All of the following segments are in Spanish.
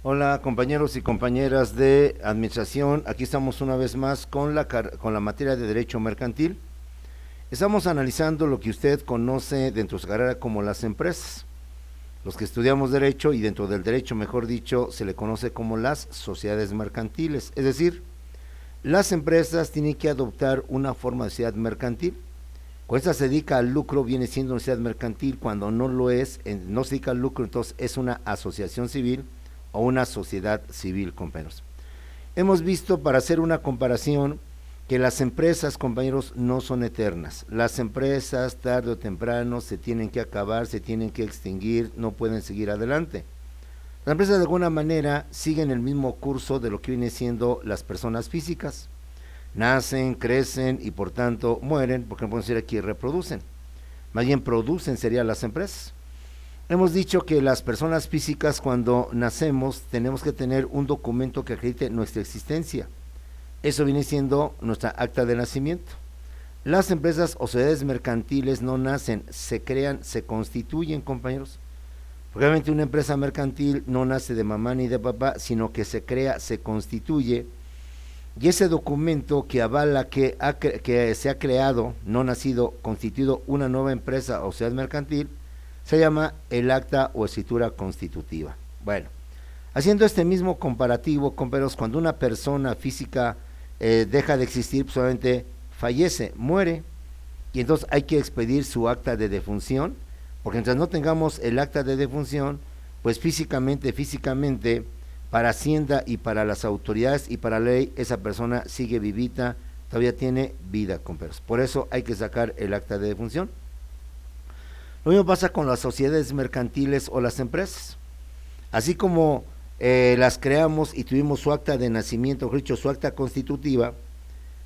Hola compañeros y compañeras de administración, aquí estamos una vez más con la materia de derecho mercantil. Estamos analizando lo que usted conoce dentro de su carrera como las empresas. Los que estudiamos derecho y dentro del derecho, mejor dicho, se le conoce como las sociedades mercantiles. Es decir, las empresas tienen que adoptar una forma de sociedad mercantil. Cuando esta se dedica al lucro, viene siendo una sociedad mercantil. Cuando no lo es, no se dedica al lucro, entonces es una asociación civil o una sociedad civil, compañeros. Hemos visto, para hacer una comparación, que las empresas, compañeros, no son eternas. Las empresas, tarde o temprano, se tienen que acabar, se tienen que extinguir, no pueden seguir adelante. Las empresas, de alguna manera, siguen el mismo curso de lo que viene siendo las personas físicas. Nacen, crecen y por tanto mueren, porque no podemos decir aquí reproducen. Más bien producen serían las empresas. Hemos dicho que las personas físicas, cuando nacemos, tenemos que tener un documento que acredite nuestra existencia. Eso viene siendo nuestra acta de nacimiento. Las empresas o sociedades mercantiles no nacen, se crean, se constituyen, compañeros. Porque obviamente una empresa mercantil no nace de mamá ni de papá, sino que se crea, se constituye. Y ese documento que avala que se ha creado, no nacido, constituido una nueva empresa o sociedad mercantil, se llama el acta o escritura constitutiva. Bueno, haciendo este mismo comparativo, compañeros, cuando una persona física deja de existir, pues obviamente fallece, muere, y entonces hay que expedir su acta de defunción, porque mientras no tengamos el acta de defunción, pues físicamente, para Hacienda y para las autoridades y para la ley, esa persona sigue vivita, todavía tiene vida, compañeros. Por eso hay que sacar el acta de defunción. Lo mismo pasa con las sociedades mercantiles o las empresas. Así como las creamos y tuvimos su acta de nacimiento, o dicho, su acta constitutiva,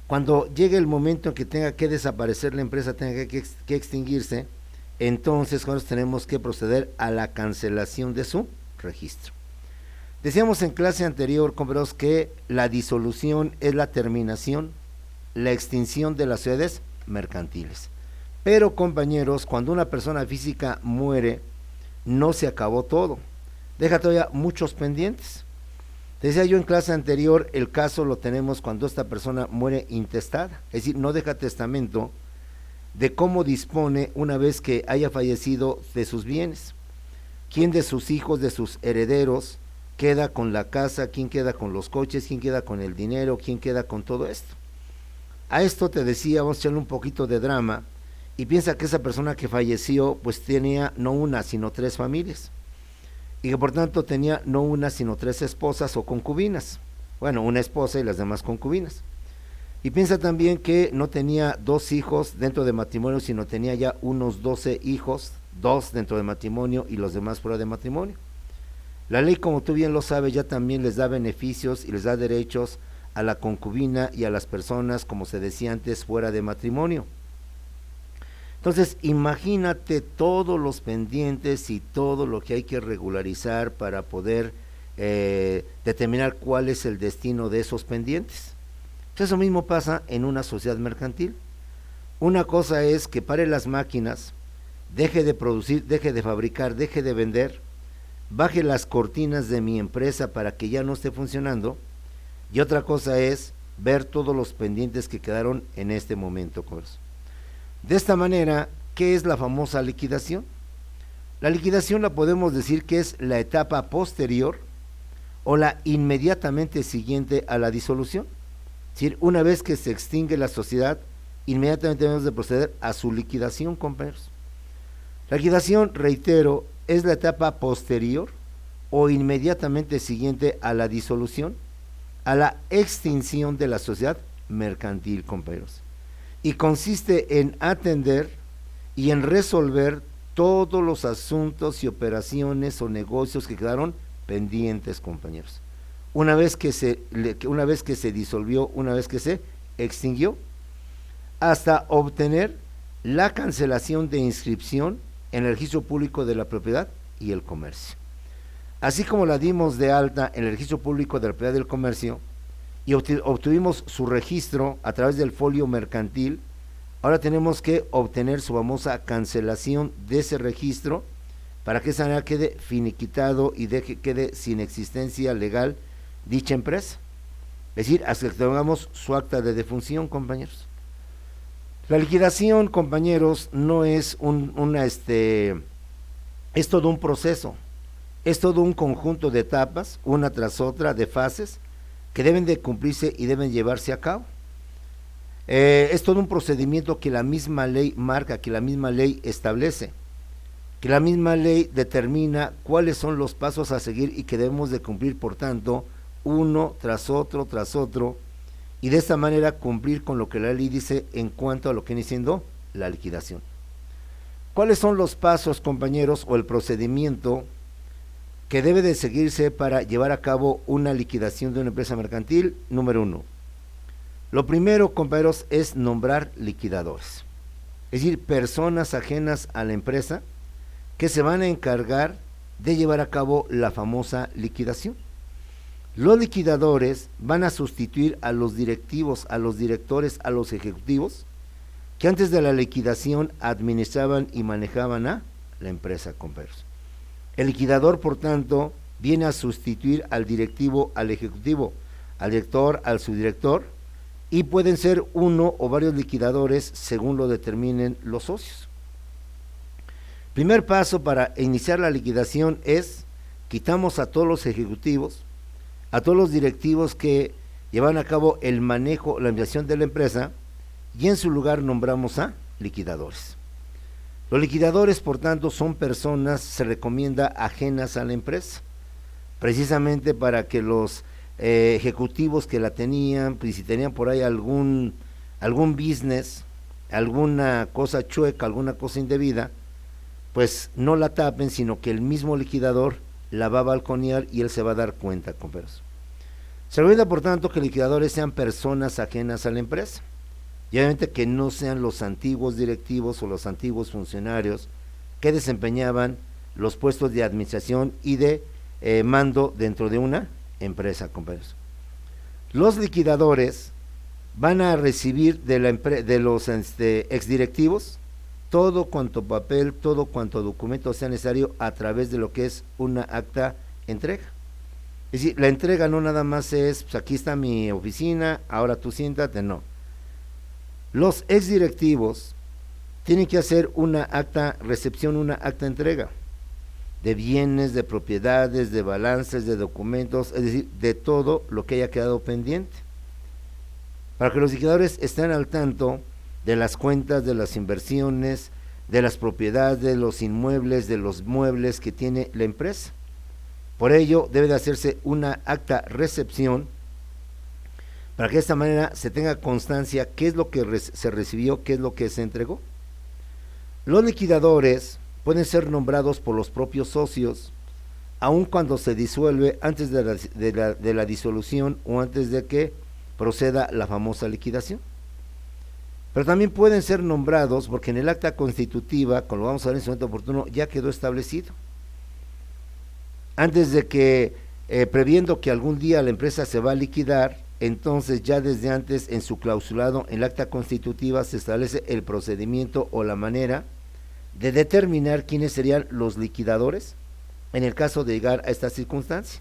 cuando llegue el momento en que tenga que desaparecer la empresa, tenga que extinguirse, entonces nosotros tenemos que proceder a la cancelación de su registro. Decíamos en clase anterior, compañeros, que la disolución es la terminación, la extinción de las sociedades mercantiles. Pero, compañeros, cuando una persona física muere, no se acabó todo. Deja todavía muchos pendientes. Te decía yo en clase anterior, el caso lo tenemos cuando esta persona muere intestada. Es decir, no deja testamento de cómo dispone una vez que haya fallecido de sus bienes. ¿Quién de sus hijos, de sus herederos, queda con la casa? ¿Quién queda con los coches? ¿Quién queda con el dinero? ¿Quién queda con todo esto? A esto te decía, vamos a echarle un poquito de drama. Y piensa que esa persona que falleció pues tenía no una sino 3 familias y que por tanto tenía no una sino 3 esposas o concubinas, bueno, una esposa y las demás concubinas. Y piensa también que no tenía 2 hijos dentro de matrimonio, sino tenía ya unos 12 hijos, 2 dentro de matrimonio y los demás fuera de matrimonio. La ley, como tú bien lo sabes, ya también les da beneficios y les da derechos a la concubina y a las personas, como se decía antes, fuera de matrimonio. Entonces, imagínate todos los pendientes y todo lo que hay que regularizar para poder determinar cuál es el destino de esos pendientes. Pues eso mismo pasa en una sociedad mercantil. Una cosa es que pare las máquinas, deje de producir, deje de fabricar, deje de vender, baje las cortinas de mi empresa para que ya no esté funcionando, y otra cosa es ver todos los pendientes que quedaron en este momento. De esta manera, ¿qué es la famosa liquidación? La liquidación la podemos decir que es la etapa posterior o la inmediatamente siguiente a la disolución. Es decir, una vez que se extingue la sociedad, inmediatamente debemos de proceder a su liquidación, compañeros. La liquidación, reitero, es la etapa posterior o inmediatamente siguiente a la disolución, a la extinción de la sociedad mercantil, compañeros. Y consiste en atender y en resolver todos los asuntos y operaciones o negocios que quedaron pendientes, compañeros. Una vez que se disolvió, una vez que se extinguió, hasta obtener la cancelación de inscripción en el registro público de la propiedad y el comercio. Así como la dimos de alta en el registro público de la propiedad y el comercio, y obtuvimos su registro a través del folio mercantil, ahora tenemos que obtener su famosa cancelación de ese registro para que esa manera quede finiquitado y quede sin existencia legal dicha empresa. Es decir, hasta que tengamos su acta de defunción, compañeros. La liquidación, compañeros, no es es todo un proceso, es todo un conjunto de etapas, una tras otra, de fases, que deben de cumplirse y deben llevarse a cabo. Es todo un procedimiento que la misma ley marca, que la misma ley establece, que la misma ley determina cuáles son los pasos a seguir y que debemos de cumplir, por tanto, uno tras otro, y de esta manera cumplir con lo que la ley dice en cuanto a lo que viene siendo la liquidación. ¿Cuáles son los pasos, compañeros, o el procedimiento que debe de seguirse para llevar a cabo una liquidación de una empresa mercantil? Número 1. Lo primero, compañeros, es nombrar liquidadores, es decir, personas ajenas a la empresa que se van a encargar de llevar a cabo la famosa liquidación. Los liquidadores van a sustituir a los directivos, a los directores, a los ejecutivos que antes de la liquidación administraban y manejaban a la empresa, compañeros. El liquidador, por tanto, viene a sustituir al directivo, al ejecutivo, al director, al subdirector, y pueden ser uno o varios liquidadores según lo determinen los socios. Primer paso para iniciar la liquidación es: quitamos a todos los ejecutivos, a todos los directivos que llevan a cabo el manejo, la administración de la empresa, y en su lugar nombramos a liquidadores. Los liquidadores, por tanto, son personas, se recomienda, ajenas a la empresa, precisamente para que los ejecutivos que la tenían, pues si tenían por ahí algún business, alguna cosa chueca, alguna cosa indebida, pues no la tapen, sino que el mismo liquidador la va a balconear y él se va a dar cuenta, compañeros. Se recomienda, por tanto, que liquidadores sean personas ajenas a la empresa, y obviamente que no sean los antiguos directivos o los antiguos funcionarios que desempeñaban los puestos de administración y de mando dentro de una empresa, compañeros. Los liquidadores van a recibir de los exdirectivos todo cuanto papel, todo cuanto documento sea necesario a través de lo que es una acta entrega. Es decir, la entrega no nada más es, pues aquí está mi oficina, ahora tú siéntate, no. Los exdirectivos tienen que hacer una acta recepción, una acta entrega de bienes, de propiedades, de balances, de documentos, es decir, de todo lo que haya quedado pendiente, para que los liquidadores estén al tanto de las cuentas, de las inversiones, de las propiedades, de los inmuebles, de los muebles que tiene la empresa. Por ello, debe de hacerse una acta recepción para que de esta manera se tenga constancia qué es lo que se recibió, qué es lo que se entregó. Los liquidadores pueden ser nombrados por los propios socios, aun cuando se disuelve, antes de la disolución o antes de que proceda la famosa liquidación. Pero también pueden ser nombrados porque en el acta constitutiva, como lo vamos a ver en su momento oportuno, ya quedó establecido. Antes de que, previendo que algún día la empresa se va a liquidar, entonces ya desde antes en su clausulado, en el acta constitutiva, se establece el procedimiento o la manera de determinar quiénes serían los liquidadores en el caso de llegar a esta circunstancia.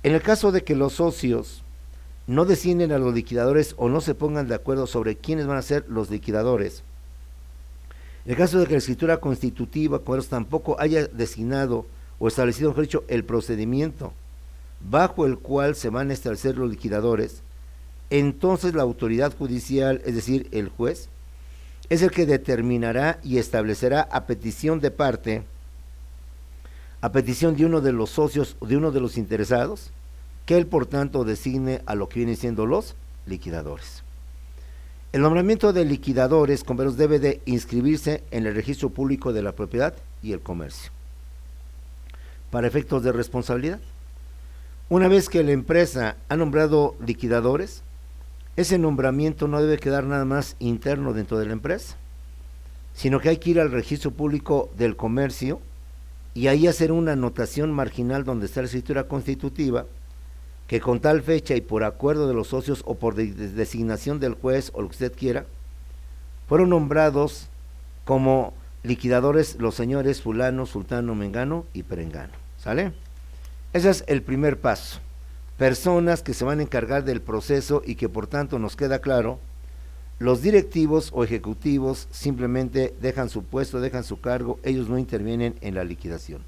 En el caso de que los socios no designen a los liquidadores o no se pongan de acuerdo sobre quiénes van a ser los liquidadores, en el caso de que la escritura constitutiva tampoco haya designado o establecido, mejor dicho, el procedimiento bajo el cual se van a establecer los liquidadores, entonces la autoridad judicial, es decir, el juez, es el que determinará y establecerá a petición de parte, a petición de uno de los socios o de uno de los interesados, que él por tanto designe a lo que vienen siendo los liquidadores. El nombramiento de liquidadores, compañeros, debe de inscribirse en el registro público de la propiedad y el comercio, para efectos de responsabilidad. Una vez que la empresa ha nombrado liquidadores, ese nombramiento no debe quedar nada más interno dentro de la empresa, sino que hay que ir al registro público del comercio y ahí hacer una anotación marginal donde está la escritura constitutiva, que con tal fecha y por acuerdo de los socios o por designación del juez o lo que usted quiera, fueron nombrados como liquidadores, los señores fulano, sultano, mengano y perengano, ¿sale? Ese es el primer paso. Personas que se van a encargar del proceso y que por tanto nos queda claro, los directivos o ejecutivos simplemente dejan su puesto, dejan su cargo, ellos no intervienen en la liquidación.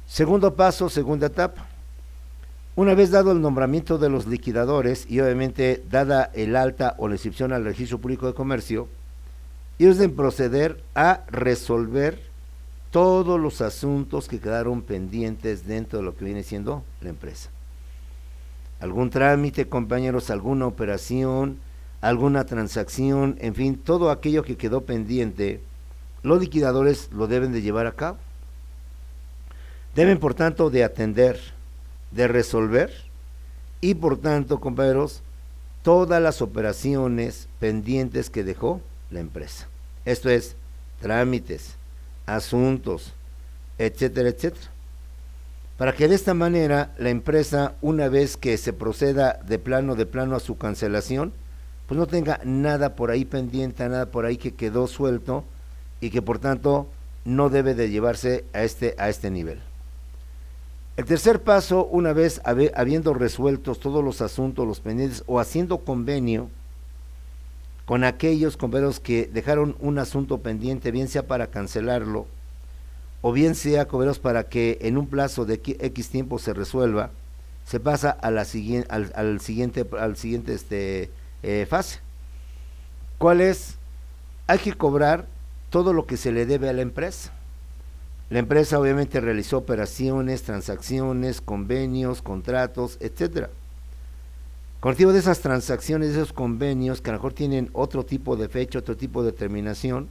Segundo paso, segunda etapa. Una vez dado el nombramiento de los liquidadores y obviamente dada el alta o la inscripción al registro público de comercio, ellos deben proceder a resolver todos los asuntos que quedaron pendientes dentro de lo que viene siendo la empresa. Algún trámite, compañeros, alguna operación, alguna transacción, en fin, todo aquello que quedó pendiente, los liquidadores lo deben de llevar a cabo. Deben, por tanto, de atender, de resolver y, por tanto, compañeros, todas las operaciones pendientes que dejó la empresa. Esto es, trámites, asuntos, etcétera, etcétera. Para que de esta manera la empresa, una vez que se proceda de plano a su cancelación, pues no tenga nada por ahí pendiente, nada por ahí que quedó suelto y que por tanto no debe de llevarse a este nivel. El tercer paso, una vez habiendo resueltos todos los asuntos, los pendientes o haciendo convenio con aquellos compañeros que dejaron un asunto pendiente, bien sea para cancelarlo o bien sea, compañeros, para que en un plazo de X tiempo se resuelva, se pasa a la siguiente fase. ¿Cuál es? Hay que cobrar todo lo que se le debe a la empresa. La empresa obviamente realizó operaciones, transacciones, convenios, contratos, etcétera. Con motivo de esas transacciones, de esos convenios, que a lo mejor tienen otro tipo de fecha, otro tipo de terminación,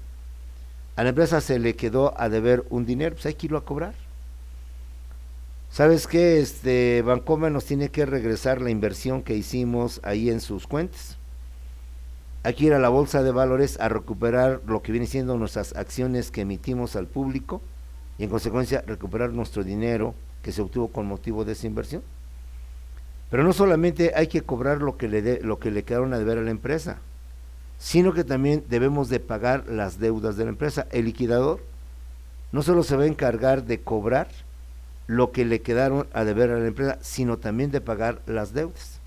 a la empresa se le quedó a deber un dinero, pues hay que irlo a cobrar. ¿Sabes qué? Bancomer nos tiene que regresar la inversión que hicimos ahí en sus cuentas. Hay que ir a la bolsa de valores a recuperar lo que viene siendo nuestras acciones que ematimos al público y en consecuencia recuperar nuestro dinero que se obtuvo con motivo de esa inversión. Pero no solamente hay que cobrar lo que le quedaron a deber a la empresa, sino que también debemos de pagar las deudas de la empresa. El liquidador no solo se va a encargar de cobrar lo que le quedaron a deber a la empresa, sino también de pagar las deudas.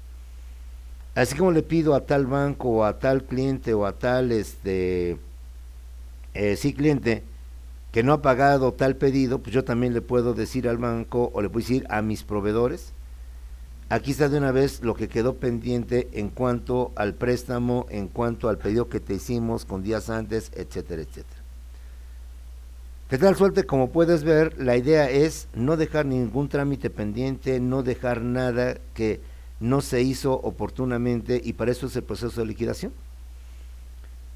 Así como le pido a tal banco o a tal cliente o a tal cliente que no ha pagado tal pedido, pues yo también le puedo decir al banco o le puedo decir a mis proveedores, aquí está de una vez lo que quedó pendiente en cuanto al préstamo, en cuanto al pedido que te hicimos con días antes, etcétera, etcétera. De tal suerte, como puedes ver, la idea es no dejar ningún trámite pendiente, no dejar nada que no se hizo oportunamente, y para eso es el proceso de liquidación.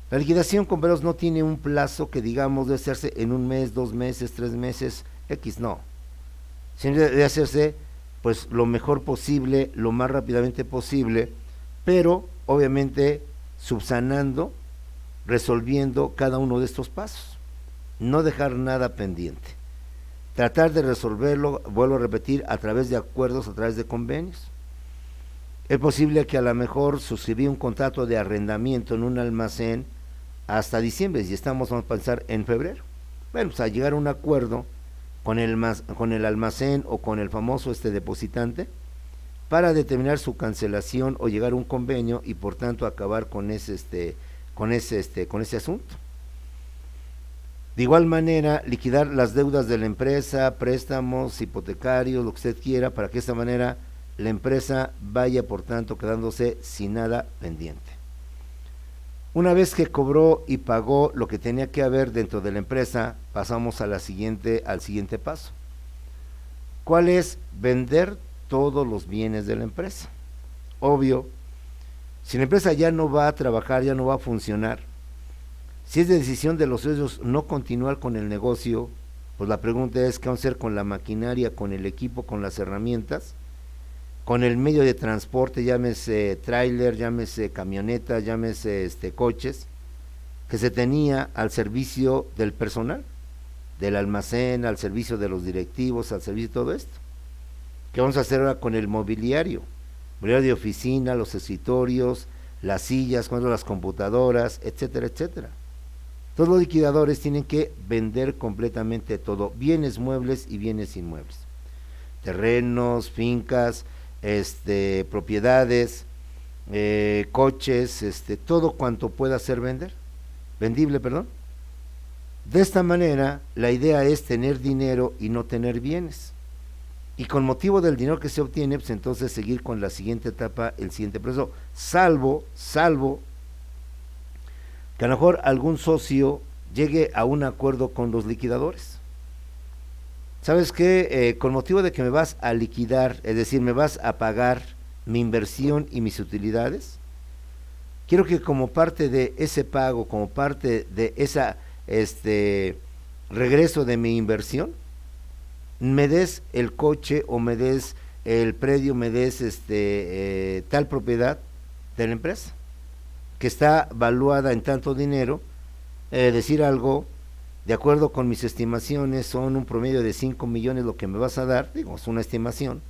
La liquidación, compañeros, no tiene un plazo que digamos debe hacerse en un mes, 2 meses, 3 meses, X, no. Siempre debe hacerse pues lo mejor posible, lo más rápidamente posible, pero obviamente subsanando, resolviendo cada uno de estos pasos. No dejar nada pendiente. Tratar de resolverlo, vuelvo a repetir, a través de acuerdos, a través de convenios. Es posible que a lo mejor suscribí un contrato de arrendamiento en un almacén hasta diciembre, y estamos, vamos a pensar, en febrero. Bueno, pues a llegar a un acuerdo con el almacén o con el famoso depositante para determinar su cancelación o llegar a un convenio y por tanto acabar con ese asunto. De igual manera, liquidar las deudas de la empresa, préstamos, hipotecarios, lo que usted quiera, para que de esta manera la empresa vaya por tanto quedándose sin nada pendiente. Una vez que cobró y pagó lo que tenía que haber dentro de la empresa, pasamos al siguiente paso. ¿Cuál es? Vender todos los bienes de la empresa. Obvio, si la empresa ya no va a trabajar, ya no va a funcionar, si es de decisión de los socios no continuar con el negocio, pues la pregunta es: ¿qué vamos a hacer con la maquinaria, con el equipo, con las herramientas, con el medio de transporte, llámese tráiler, llámese camioneta, llámese coches, que se tenía al servicio del personal, del almacén, al servicio de los directivos, al servicio de todo esto? ¿Qué vamos a hacer ahora con el mobiliario de oficina, los escritorios, las sillas, las computadoras, etcétera, etcétera? Todos los liquidadores tienen que vender completamente todo, bienes muebles y bienes inmuebles, terrenos, fincas, propiedades, coches, todo cuanto pueda ser vendible, perdón. De esta manera, la idea es tener dinero y no tener bienes. Y con motivo del dinero que se obtiene, pues entonces seguir con la siguiente etapa, el siguiente proceso, salvo que a lo mejor algún socio llegue a un acuerdo con los liquidadores. ¿Sabes qué? Con motivo de que me vas a liquidar, es decir, me vas a pagar mi inversión y mis utilidades, quiero que como parte de ese pago, como parte de esa regreso de mi inversión, me des el coche o me des el predio, me des tal propiedad de la empresa que está valuada en tanto dinero. Decir algo, de acuerdo con mis estimaciones, son un promedio de 5 millones lo que me vas a dar, digo, es una estimación,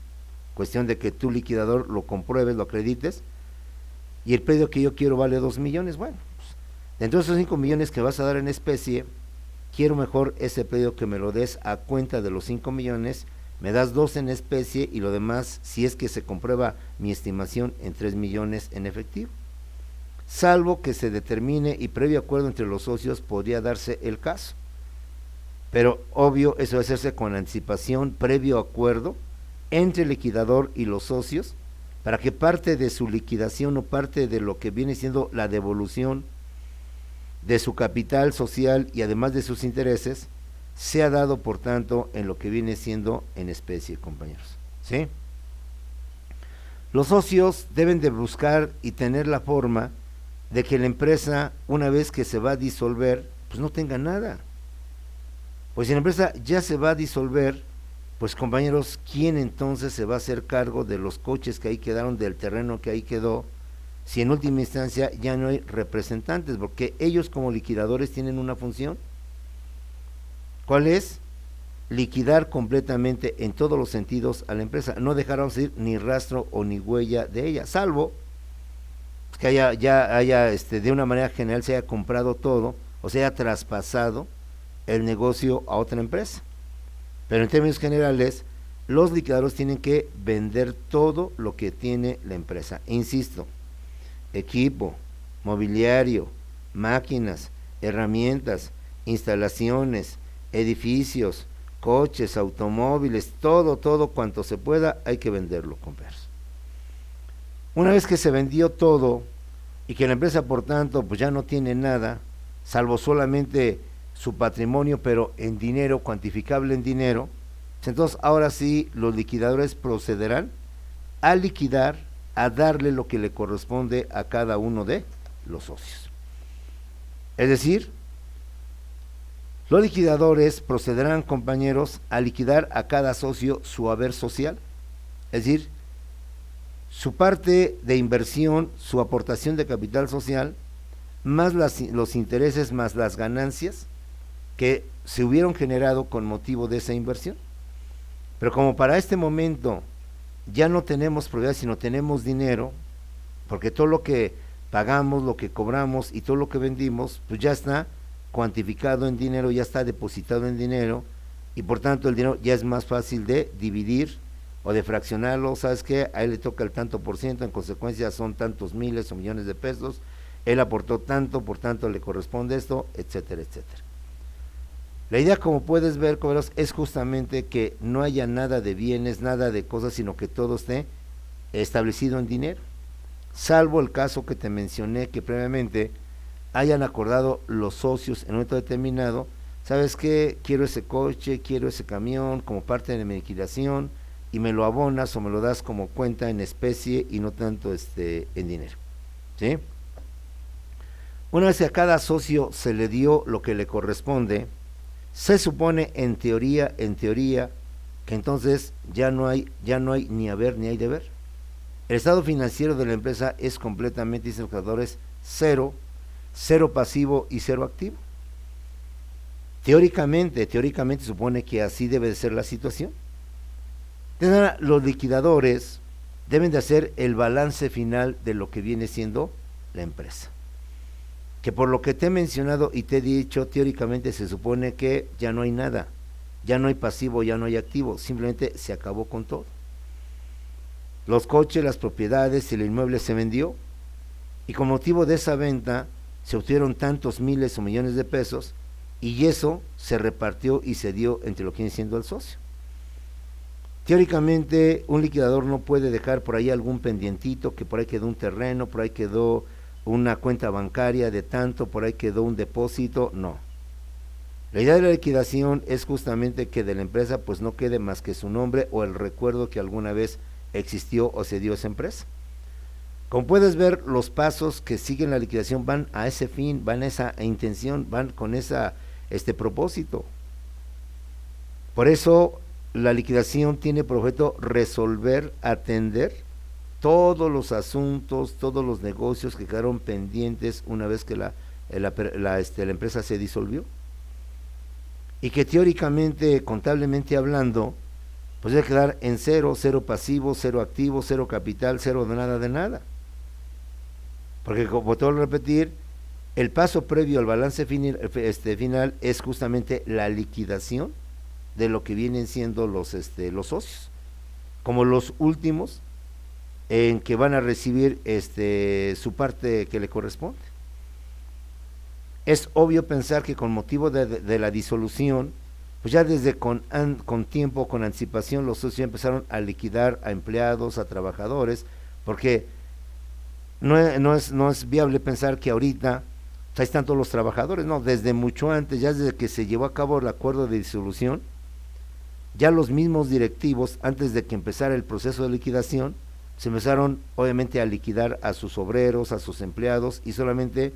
cuestión de que tu liquidador lo compruebes, lo acredites, y el predio que yo quiero vale 2 millones, bueno, pues, dentro de esos 5 millones que vas a dar en especie, quiero mejor ese predio que me lo des a cuenta de los 5 millones, me das 2 en especie y lo demás, si es que se comprueba mi estimación, en 3 millones en efectivo. Salvo que se determine y previo acuerdo entre los socios podría darse el caso. Pero obvio, eso debe hacerse con anticipación, previo acuerdo entre el liquidador y los socios, para que parte de su liquidación o parte de lo que viene siendo la devolución de su capital social y además de sus intereses, sea dado por tanto en lo que viene siendo en especie, compañeros. ¿Sí? Los socios deben de buscar y tener la forma de que la empresa, una vez que se va a disolver, pues no tenga nada. Pues si la empresa ya se va a disolver, pues compañeros, ¿quién entonces se va a hacer cargo de los coches que ahí quedaron, del terreno que ahí quedó? Si en última instancia ya no hay representantes, porque ellos como liquidadores tienen una función. ¿Cuál es? Liquidar completamente en todos los sentidos a la empresa, no dejar ni rastro o ni huella de ella, salvo que haya de una manera general se haya comprado todo o se haya traspasado el negocio a otra empresa. Pero en términos generales, los liquidadores tienen que vender todo lo que tiene la empresa. Insisto, equipo, mobiliario, máquinas, herramientas, instalaciones, edificios, coches, automóviles, todo cuanto se pueda, hay que venderlo, compañeros. Una vez que se vendió todo y que la empresa, por tanto, pues ya no tiene nada, salvo solamente su patrimonio, pero en dinero, cuantificable en dinero, entonces ahora sí los liquidadores procederán a liquidar, a darle lo que le corresponde a cada uno de los socios. Es decir, los liquidadores procederán, compañeros, a liquidar a cada socio su haber social, es decir, su parte de inversión, su aportación de capital social, más los intereses, más las ganancias que se hubieron generado con motivo de esa inversión. Pero como para este momento ya no tenemos propiedad, sino tenemos dinero, porque todo lo que pagamos, lo que cobramos y todo lo que vendimos, pues ya está cuantificado en dinero, ya está depositado en dinero, y por tanto el dinero ya es más fácil de dividir o de fraccionarlo. ¿Sabes qué? A él le toca el tanto por ciento, en consecuencia son tantos miles o millones de pesos, él aportó tanto, por tanto le corresponde esto, etcétera, etcétera. La idea, como puedes ver, coberos, es justamente que no haya nada de bienes, nada de cosas, sino que todo esté establecido en dinero, salvo el caso que te mencioné, que previamente hayan acordado los socios en un momento determinado, ¿sabes qué? Quiero ese coche, quiero ese camión como parte de mi liquidación, y me lo abonas o me lo das como cuenta en especie y no tanto en dinero, ¿sí? Una vez que a cada socio se le dio lo que le corresponde, se supone en teoría que entonces ya no hay ni haber ni hay deber. El estado financiero de la empresa es completamente, dicen los creadores, cero pasivo y cero activo. Teóricamente supone que así debe de ser la situación. Entonces, los liquidadores deben de hacer el balance final de lo que viene siendo la empresa. que por lo que te he mencionado y te he dicho, teóricamente se supone que ya no hay nada, ya no hay pasivo, ya no hay activo, simplemente se acabó con todo. Los coches, las propiedades y el inmueble se vendió, y con motivo de esa venta se obtuvieron tantos miles o millones de pesos, y eso se repartió y se dio entre lo que viene siendo el socio. Teóricamente un liquidador no puede dejar por ahí algún pendientito, que por ahí quedó un terreno, por ahí quedó una cuenta bancaria de tanto, por ahí quedó un depósito, no. La idea de la liquidación es justamente que de la empresa pues no quede más que su nombre o el recuerdo que alguna vez existió o se dio esa empresa. Como puedes ver, los pasos que siguen la liquidación van a ese fin, van a esa intención, van con esa propósito. Por eso la liquidación tiene por objeto resolver, atender todos los asuntos, todos los negocios que quedaron pendientes una vez que la empresa se disolvió, y que teóricamente, contablemente hablando, pues debe quedar en cero, cero pasivo, cero activo, cero capital, cero de nada de nada. Porque, como te voy a repetir, el paso previo al balance final es justamente la liquidación de lo que vienen siendo los socios, como los últimos en que van a recibir su parte que le corresponde. Es obvio pensar que con motivo de la disolución, pues ya desde con tiempo, con anticipación, los socios ya empezaron a liquidar a empleados, a trabajadores, porque no es viable pensar que ahorita ahí están todos los trabajadores, no, desde mucho antes, ya desde que se llevó a cabo el acuerdo de disolución, ya los mismos directivos, antes de que empezara el proceso de liquidación, se empezaron obviamente a liquidar a sus obreros, a sus empleados, y solamente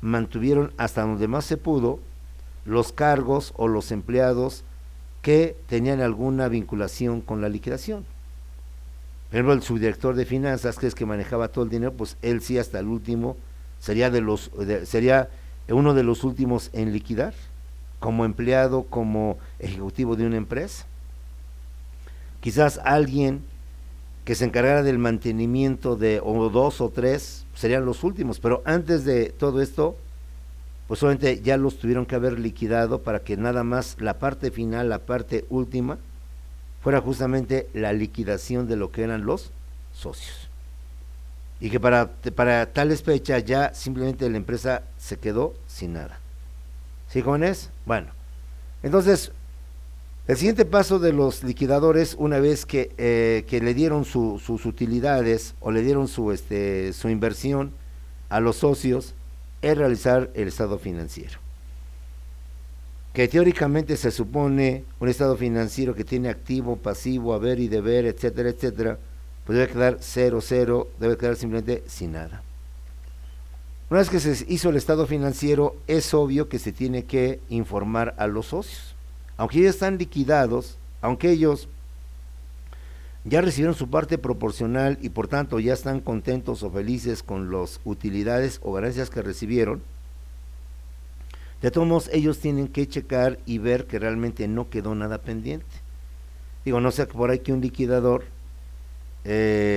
mantuvieron hasta donde más se pudo los cargos o los empleados que tenían alguna vinculación con la liquidación. Por ejemplo, el subdirector de finanzas, que es que manejaba todo el dinero, pues él sí hasta el último sería uno de los últimos en liquidar, como empleado, como ejecutivo de una empresa. Quizás alguien que se encargara del mantenimiento o dos o tres serían los últimos, pero antes de todo esto, pues obviamente ya los tuvieron que haber liquidado para que nada más la parte final, la parte última, fuera justamente la liquidación de lo que eran los socios. Y que para tales fechas ya simplemente la empresa se quedó sin nada. ¿Sí, jóvenes? Bueno, entonces, el siguiente paso de los liquidadores, una vez que le dieron sus utilidades o le dieron su inversión a los socios, es realizar el estado financiero. Que teóricamente se supone un estado financiero que tiene activo, pasivo, haber y deber, etcétera, etcétera, pues debe quedar 0, debe quedar simplemente sin nada. Una vez que se hizo el estado financiero, es obvio que se tiene que informar a los socios. Aunque ellos están liquidados, aunque ellos ya recibieron su parte proporcional y por tanto ya están contentos o felices con las utilidades o ganancias que recibieron, de todos modos ellos tienen que checar y ver que realmente no quedó nada pendiente. Digo, no sea por ahí que un liquidador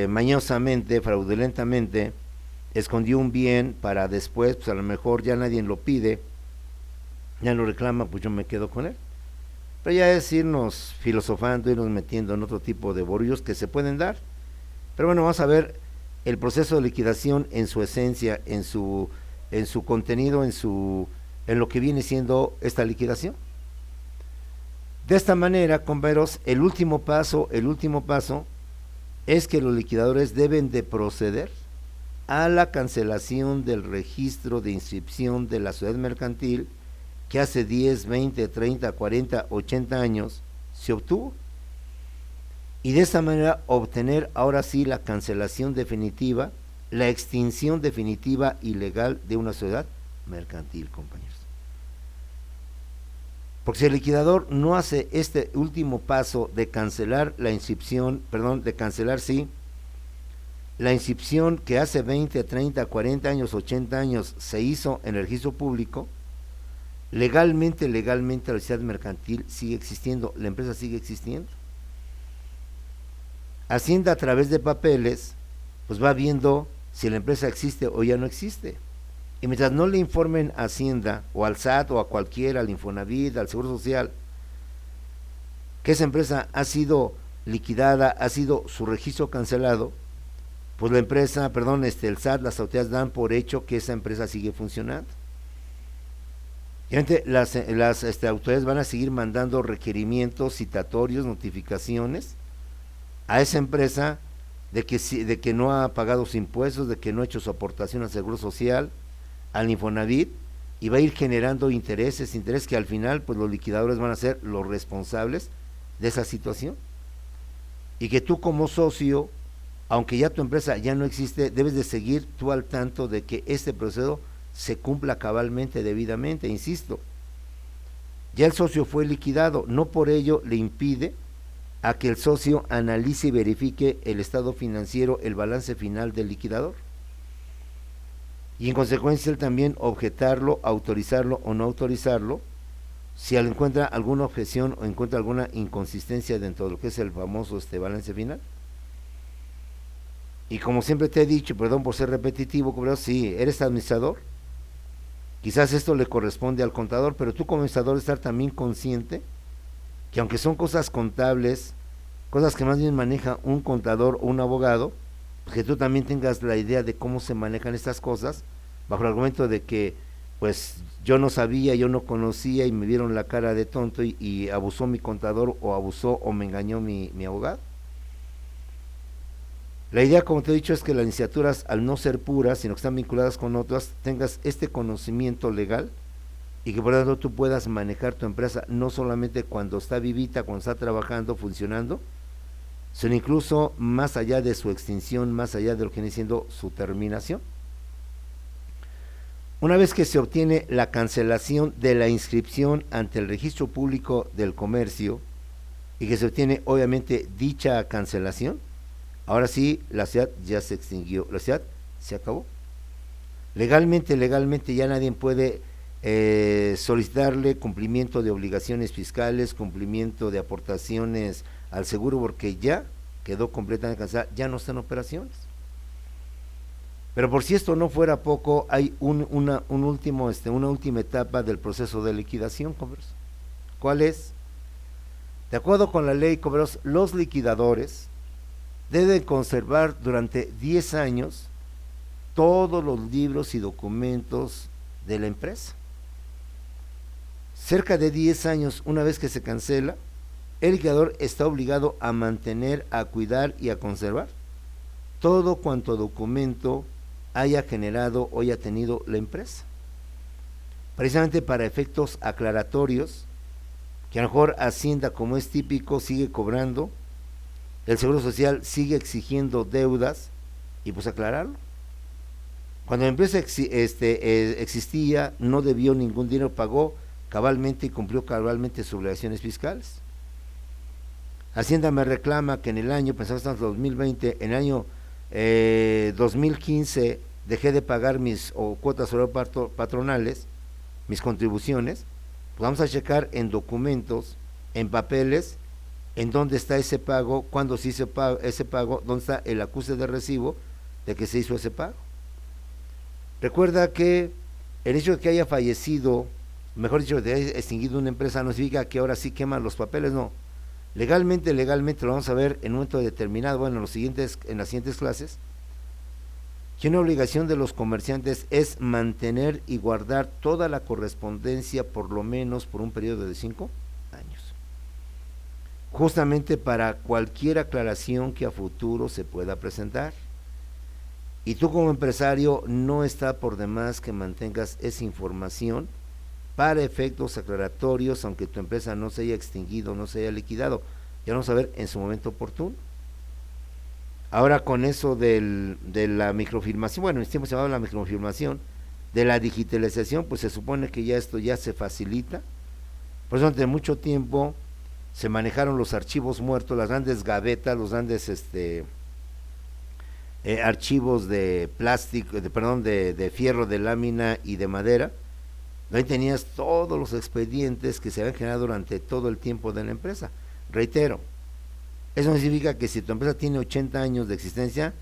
mañosamente, fraudulentamente, escondió un bien para después, pues a lo mejor ya nadie lo pide, ya lo reclama, pues yo me quedo con él. Pero ya es irnos filosofando, irnos metiendo en otro tipo de borrillos que se pueden dar. Pero bueno, vamos a ver el proceso de liquidación en su esencia, en su contenido, en lo que viene siendo esta liquidación. De esta manera, compañeros, el último paso es que los liquidadores deben de proceder a la cancelación del registro de inscripción de la sociedad mercantil que hace 10, 20, 30, 40, 80 años se obtuvo, y de esta manera obtener ahora sí la cancelación definitiva, la extinción definitiva y legal de una sociedad mercantil, compañeros. Porque si el liquidador no hace este último paso de cancelar la inscripción, la inscripción que hace 20, 30, 40 años, 80 años se hizo en el registro público, legalmente la sociedad mercantil sigue existiendo, la empresa sigue existiendo. Hacienda, a través de papeles, pues va viendo si la empresa existe o ya no existe. Y mientras no le informen a Hacienda o al SAT o a cualquiera, al Infonavit, al Seguro Social, que esa empresa ha sido liquidada, ha sido su registro cancelado, pues la empresa, perdón, el SAT, las autoridades dan por hecho que esa empresa sigue funcionando. Y las autoridades van a seguir mandando requerimientos, citatorios, notificaciones a esa empresa de que no ha pagado sus impuestos, de que no ha hecho su aportación al Seguro Social, al Infonavit, y va a ir generando intereses que al final pues los liquidadores van a ser los responsables de esa situación. Y que tú como socio, aunque ya tu empresa ya no existe, debes de seguir tú al tanto de que este proceso se cumpla cabalmente, debidamente, insisto. Ya el socio fue liquidado, no por ello le impide a que el socio analice y verifique el estado financiero, el balance final del liquidador. Y en consecuencia él también objetarlo, autorizarlo o no autorizarlo, si encuentra alguna objeción o encuentra alguna inconsistencia dentro de lo que es el famoso balance final. Y como siempre te he dicho, perdón por ser repetitivo, pero sí, eres administrador, quizás esto le corresponde al contador, pero tú como administrador estar también consciente que aunque son cosas contables, cosas que más bien maneja un contador o un abogado, pues que tú también tengas la idea de cómo se manejan estas cosas, bajo el argumento de que pues yo no sabía, yo no conocía y me vieron la cara de tonto y abusó mi contador o abusó o me engañó mi abogado. La idea, como te he dicho, es que las licenciaturas, al no ser puras, sino que están vinculadas con otras, tengas este conocimiento legal y que por lo tanto tú puedas manejar tu empresa no solamente cuando está vivita, cuando está trabajando, funcionando, sino incluso más allá de su extinción, más allá de lo que viene siendo su terminación. Una vez que se obtiene la cancelación de la inscripción ante el Registro Público del Comercio y que se obtiene obviamente dicha cancelación, ahora sí la SEAT ya se extinguió, la SEAT se acabó. Legalmente ya nadie puede solicitarle cumplimiento de obligaciones fiscales, cumplimiento de aportaciones al seguro, porque ya quedó completamente cancelada, ya no está en operaciones. Pero por si esto no fuera poco, hay una última etapa del proceso de liquidación, cobros. ¿Cuál es? De acuerdo con la ley, cobros, los liquidadores deben conservar durante 10 años todos los libros y documentos de la empresa. Cerca de 10 años, una vez que se cancela, el liquidador está obligado a mantener, a cuidar y a conservar todo cuanto documento haya generado o haya tenido la empresa, precisamente para efectos aclaratorios, que a lo mejor Hacienda, como es típico, sigue cobrando, el Seguro Social sigue exigiendo deudas, y pues aclararlo. Cuando la empresa existía, no debió ningún dinero, pagó cabalmente y cumplió cabalmente sus obligaciones fiscales. Hacienda me reclama que en el año, pensamos en 2020, en el año 2015 dejé de pagar mis cuotas patronales, mis contribuciones. Pues vamos a checar en documentos, en papeles, en dónde está ese pago, cuándo se hizo ese pago, dónde está el acuse de recibo de que se hizo ese pago. Recuerda que el hecho de que haya fallecido, mejor dicho, de haya extinguido una empresa, no significa que ahora sí queman los papeles, no. Legalmente lo vamos a ver en un momento determinado, bueno, en las siguientes clases, que una obligación de los comerciantes es mantener y guardar toda la correspondencia por lo menos por un periodo de 5 años, justamente para cualquier aclaración que a futuro se pueda presentar. Y tú como empresario no está por demás que mantengas esa información para efectos aclaratorios, aunque tu empresa no se haya extinguido, no se haya liquidado. Ya vamos a ver en su momento oportuno. Ahora con eso de la microfilmación, bueno, en este tiempo se llamaba la microfilmación, de la digitalización, pues se supone que ya esto ya se facilita. Por eso durante mucho tiempo se manejaron los archivos muertos, las grandes gavetas, los grandes archivos de plástico, de fierro, de lámina y de madera. Ahí tenías todos los expedientes que se habían generado durante todo el tiempo de la empresa. Reitero, eso no significa que si tu empresa tiene 80 años de existencia,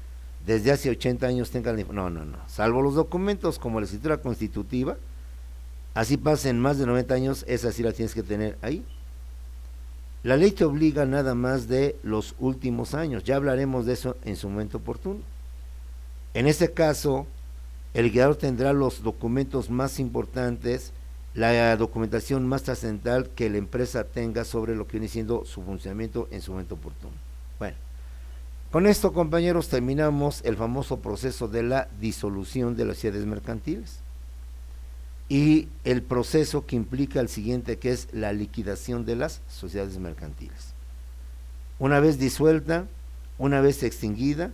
desde hace 80 años tengan... No, salvo los documentos como la escritura constitutiva, así pasen más de 90 años, esa sí la tienes que tener ahí. La ley te obliga nada más de los últimos años, ya hablaremos de eso en su momento oportuno. En este caso, el liquidador tendrá los documentos más importantes, la documentación más trascendental que la empresa tenga sobre lo que viene siendo su funcionamiento en su momento oportuno. Bueno, con esto, compañeros, terminamos el famoso proceso de la disolución de las sociedades mercantiles y el proceso que implica el siguiente, que es la liquidación de las sociedades mercantiles. Una vez disuelta, una vez extinguida,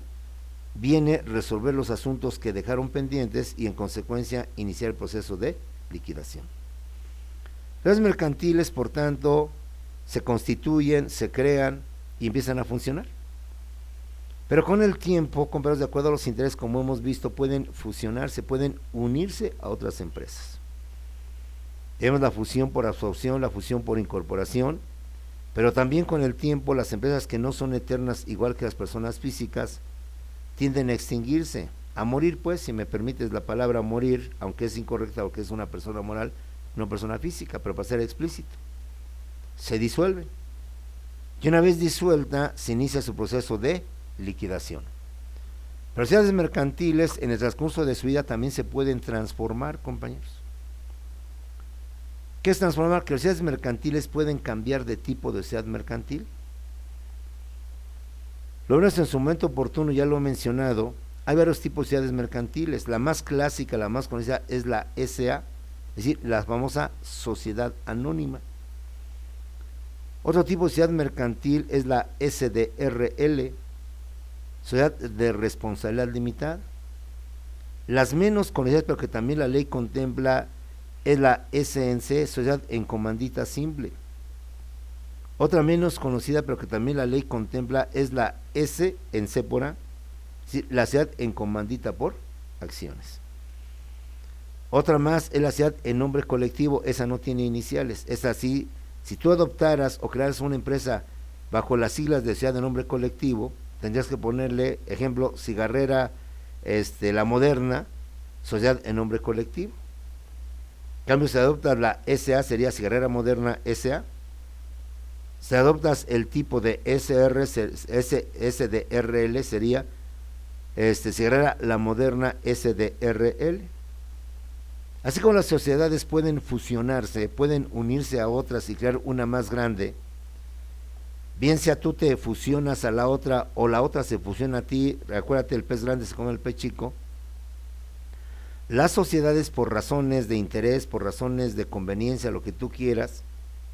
viene resolver los asuntos que dejaron pendientes y en consecuencia iniciar el proceso de liquidación. Las mercantiles, por tanto, se constituyen, se crean y empiezan a funcionar. Pero con el tiempo, compañeros, de acuerdo a los intereses, como hemos visto, pueden fusionarse, pueden unirse a otras empresas. Tenemos la fusión por absorción, la fusión por incorporación, pero también con el tiempo las empresas que no son eternas, igual que las personas físicas, tienden a extinguirse, a morir, pues, si me permites la palabra morir, aunque es incorrecta porque es una persona moral, no persona física, pero para ser explícito, se disuelve. Y una vez disuelta, se inicia su proceso de liquidación. Pero las sociedades mercantiles en el transcurso de su vida también se pueden transformar, compañeros. ¿Qué es transformar? Que las sociedades mercantiles pueden cambiar de tipo de sociedad mercantil. Lo veremos en su momento oportuno, ya lo he mencionado. Hay varios tipos de sociedades mercantiles. La más clásica, la más conocida es la SA, es decir, la famosa sociedad anónima. Otro tipo de sociedad mercantil es la SDRL, sociedad de responsabilidad limitada. Las menos conocidas, pero que también la ley contempla, es la SNC, sociedad en comandita simple. Otra menos conocida, pero que también la ley contempla, es la S en Sépora, es decir, la sociedad en comandita por acciones. Otra más es la sociedad en nombre colectivo, esa no tiene iniciales, es así. Si tú adoptaras o crearas una empresa bajo las siglas de sociedad de nombre colectivo, tendrías que ponerle, ejemplo, Cigarrera, la Moderna, sociedad en nombre colectivo. En cambio, si adoptas la SA, sería Cigarrera Moderna SA. Si adoptas el tipo de SDRL, sería Cigarrera La Moderna SDRL. Así como las sociedades pueden fusionarse, pueden unirse a otras y crear una más grande, bien sea tú te fusionas a la otra o la otra se fusiona a ti, acuérdate, el pez grande se come el pez chico. Las sociedades, por razones de interés, por razones de conveniencia, lo que tú quieras,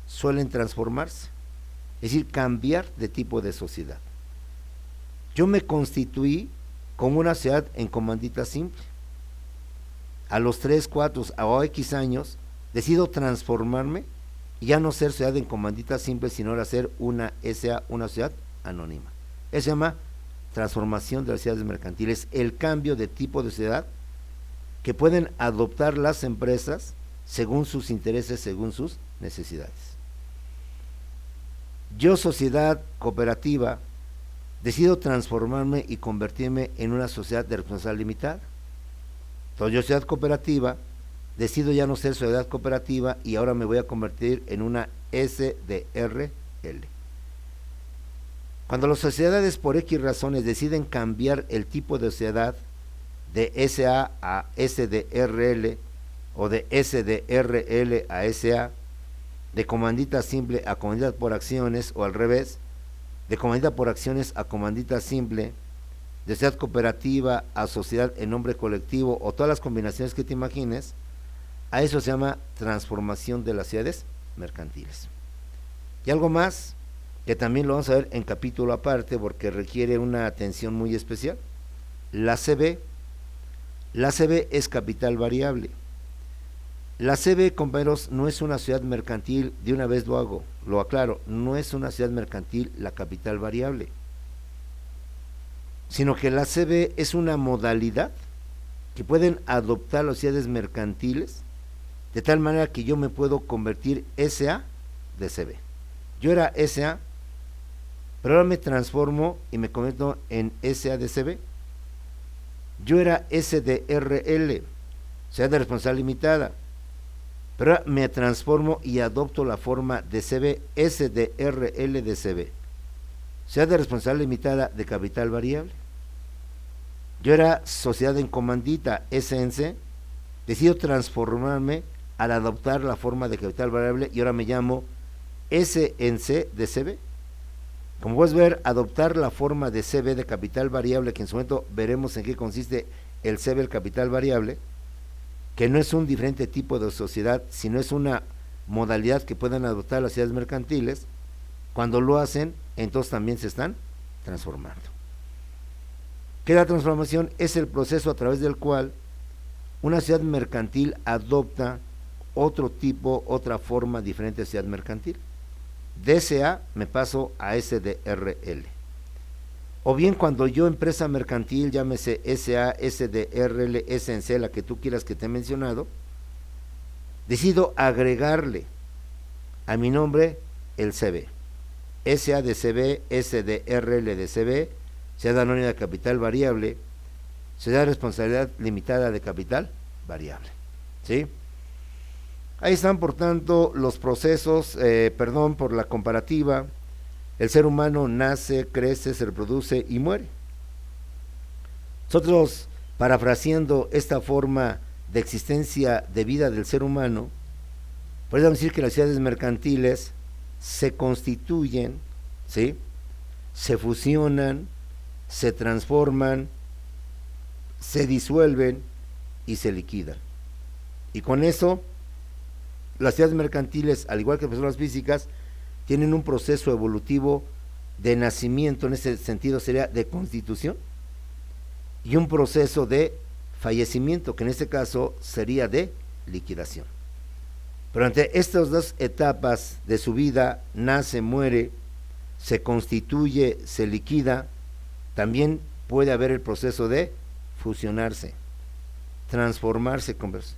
suelen transformarse, es decir, cambiar de tipo de sociedad. Yo me constituí como una sociedad en comandita simple. A los 3, 4 o X años, decido transformarme y ya no ser sociedad en comandita simple, sino ahora ser una SA, una sociedad anónima. Eso se llama transformación de las sociedades mercantiles, el cambio de tipo de sociedad que pueden adoptar las empresas según sus intereses, según sus necesidades. Yo, sociedad cooperativa, decido transformarme y convertirme en una sociedad de responsabilidad limitada. Entonces, yo, sociedad cooperativa, decido ya no ser sociedad cooperativa y ahora me voy a convertir en una SDRL. Cuando las sociedades por X razones deciden cambiar el tipo de sociedad de SA a SDRL o de SDRL a SA, de comandita simple a comandita por acciones o al revés, de comandita por acciones a comandita simple, de sociedad cooperativa a sociedad en nombre colectivo o todas las combinaciones que te imagines, a eso se llama transformación de las sociedades mercantiles. Y algo más que también lo vamos a ver en capítulo aparte porque requiere una atención muy especial, la CB. La CB es capital variable. La CB, compañeros, no es una sociedad mercantil, de una vez lo aclaro, no es una sociedad mercantil la capital variable, sino que la CB es una modalidad que pueden adoptar las sociedades mercantiles de tal manera que yo me puedo convertir SA de CB. Yo era SA, pero ahora me transformo y me convierto en SA de CB. Yo era SDRL, sociedad de responsabilidad limitada, pero ahora me transformo y adopto la forma de CB, SDRL de CB, sociedad de responsabilidad limitada de capital variable. Yo era sociedad en comandita, SNC, decido transformarme al adoptar la forma de capital variable y ahora me llamo SNC de CB. Como puedes ver, adoptar la forma de CB de capital variable, que en su momento veremos en qué consiste el CB, el capital variable, que no es un diferente tipo de sociedad, sino es una modalidad que pueden adoptar las sociedades mercantiles. Cuando lo hacen, entonces también se están transformando. ¿Qué es la transformación? Es el proceso a través del cual una sociedad mercantil adopta otro tipo, otra forma diferente de sociedad mercantil. De SA me paso a SDRL. O bien cuando yo, empresa mercantil, llámese SA, SDRL, SNC, la que tú quieras que te he mencionado, decido agregarle a mi nombre el CB. SA de CB, SDRL de CB, sociedad anónima de capital variable, sociedad de responsabilidad limitada de capital variable. ¿Sí? Ahí están, por tanto, los procesos, por la comparativa. El ser humano nace, crece, se reproduce y muere. Nosotros, parafraseando esta forma de existencia de vida del ser humano, podemos decir que las sociedades mercantiles se constituyen, ¿sí?, se fusionan, se transforman, se disuelven y se liquidan. Y con eso, las sociedades mercantiles, al igual que personas físicas, tienen un proceso evolutivo de nacimiento, en ese sentido sería de constitución, y un proceso de fallecimiento, que en este caso sería de liquidación. Pero ante estas dos etapas de su vida, nace, muere, se constituye, se liquida, también puede haber el proceso de fusionarse, transformarse, convertirse.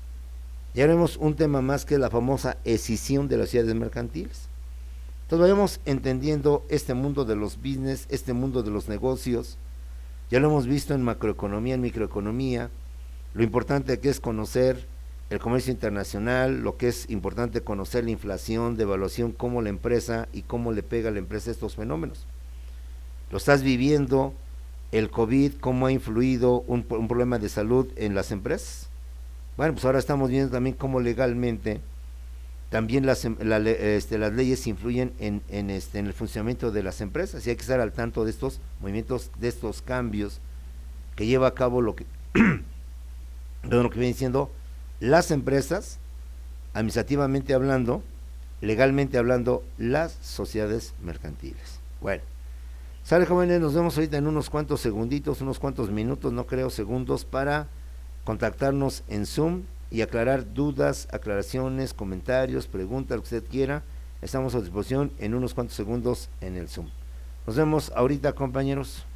Ya veremos un tema más, que es la famosa escisión de las sociedades mercantiles. Entonces vayamos entendiendo este mundo de los business, este mundo de los negocios. Ya lo hemos visto en macroeconomía, en microeconomía, lo importante que es conocer el comercio internacional, lo que es importante conocer la inflación, devaluación, cómo la empresa y cómo le pega a la empresa estos fenómenos. Lo estás viviendo, el COVID, cómo ha influido un problema de salud en las empresas. Bueno, pues ahora estamos viendo también cómo legalmente también las leyes influyen en el funcionamiento de las empresas, y hay que estar al tanto de estos movimientos, de estos cambios que lleva a cabo lo que vienen siendo las empresas, administrativamente hablando, legalmente hablando, las sociedades mercantiles. Bueno, sale, jóvenes, nos vemos ahorita en unos cuantos segunditos, unos cuantos minutos, no creo segundos, para contactarnos en Zoom y aclarar dudas, aclaraciones, comentarios, preguntas, lo que usted quiera. Estamos a disposición en unos cuantos segundos en el Zoom. Nos vemos ahorita, compañeros.